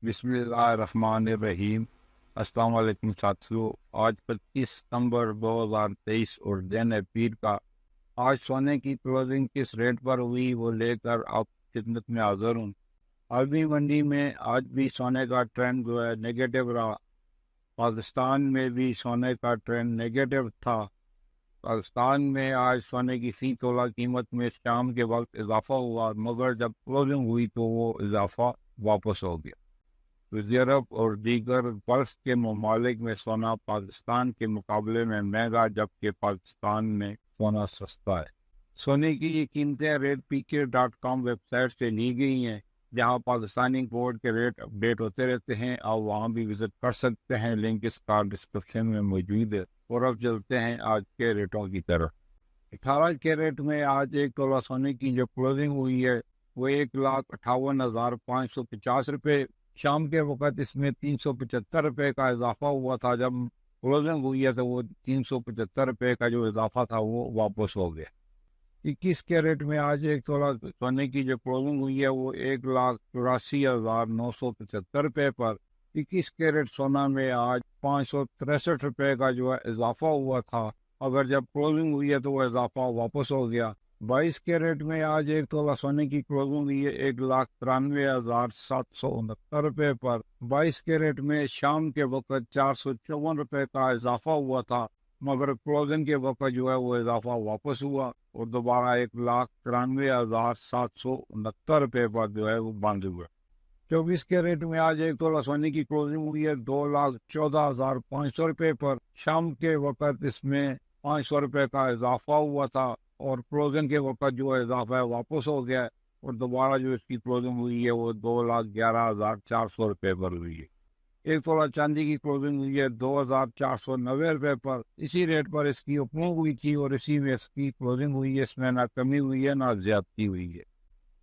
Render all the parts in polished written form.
بسم اللہ الرحمن الرحیم۔ السلام علیکم ساتھیو، آج 25 ستمبر 2023 اور دن ہے پیر کا۔ آج سونے کی کلوزنگ کس ریٹ پر ہوئی وہ لے کر آپ کی خدمت میں حاضر ہوں۔ عالمی منڈی میں آج بھی سونے کا ٹرینڈ جو ہے نیگیٹو رہا۔ پاکستان میں بھی سونے کا ٹرینڈ نیگیٹو تھا۔ پاکستان میں آج سونے کی فی تولہ قیمت میں شام کے وقت اضافہ ہوا، مگر جب کلوزنگ ہوئی تو وہ اضافہ واپس ہو گیا۔ یورپ اور دیگر گلف کے ممالک میں سونا پاکستان کے مقابلے میں مہنگا، جبکہ پاکستان میں سونا سستا ہے۔ سونے کی یہ قیمتیں ریٹ.pk.com ویب سائٹ سے لی گئی ہیں، جہاں پاکستانی گولڈ کے ریٹ اپڈیٹ ہوتے رہتے ہیں۔ آپ وہاں بھی وزٹ کر سکتے ہیں، لنک اس کا ڈسکرپشن میں موجود ہے۔ اور اب چلتے ہیں آج کے ریٹوں کی طرف۔ 18 کیرٹ میں آج ایک تولہ سونے کی جو کلوزنگ ہوئی ہے وہ 1,58,550 روپے۔ شام کے وقت اس میں 375 روپے کا اضافہ ہوا تھا۔ جب کلوزنگ ہوئی ہے تو وہ 375 روپے کا جو اضافہ تھا وہ واپس ہو گیا۔ 21 کیرٹ میں آج ایک تولہ سونے کی جو کلوزنگ ہوئی ہے وہ 1,84,975 روپے پر۔ 21 کیرٹ سونا میں آج 563 روپے کا جو ہے اضافہ ہوا تھا، اگر جب کلوزنگ ہوئی ہے تو وہ اضافہ واپس ہو گیا۔ 22 کیرٹ میں آج ایک تولہ سونے کی کلوزنگ ہوئی ہے 1,93,769 روپے پر۔ 22 کیرٹ میں شام کے وقت 454 روپے کا اضافہ ہوا تھا، مگر کلوزنگ کے وقت جو ہے وہ اضافہ واپس ہوا اور دوبارہ 1,93,769 روپے پر جو ہے وہ بند ہوا۔ 24 کیرٹ میں آج ایک تولہ سونے کی کلوزنگ ہوئی ہے 2,14,500 روپے پر۔ شام کے وقت اس میں 500 روپے کا اضافہ ہوا تھا اور کلوزنگ کے وقت جو اضافہ ہے واپس ہو گیا اور دوبارہ جو اس کی کلوزنگ ہوئی ہے وہ 2,11,400 روپے پر ہوئی ہے۔ ایک تولہ چاندی کی کلوزنگ ہوئی ہے 2,490 روپے پر۔ اسی ریٹ پر اس کی اوپننگ ہوئی تھی اور اسی میں اس کی کلوزنگ ہوئی ہے۔ اس میں نہ کمی ہوئی ہے نہ زیادتی ہوئی ہے۔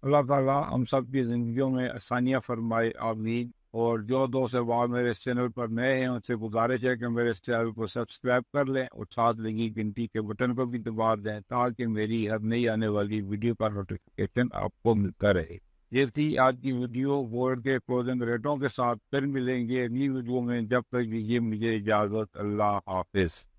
اللہ تعالیٰ ہم سب کی زندگیوں میں آسانیاں فرمائے، آمین۔ اور جو دوست احباب میرے اس چینل پر نئے ہیں ان سے گزارش ہے کہ میرے اس چینل کو سبسکرائب کر لیں اور ساتھ لگی گھنٹی کے بٹن کو بھی دبا دیں تاکہ میری ہر نئی آنے والی ویڈیو کا نوٹیفیکیشن آپ کو ملتا رہے۔ یہ تھی آج کی ویڈیو گولڈ کے کلوزنگ ریٹوں کے ساتھ۔ پھر ملیں گے اگلی ویڈیو میں، جب تک دیجیے مجھے اجازت۔ اللہ حافظ۔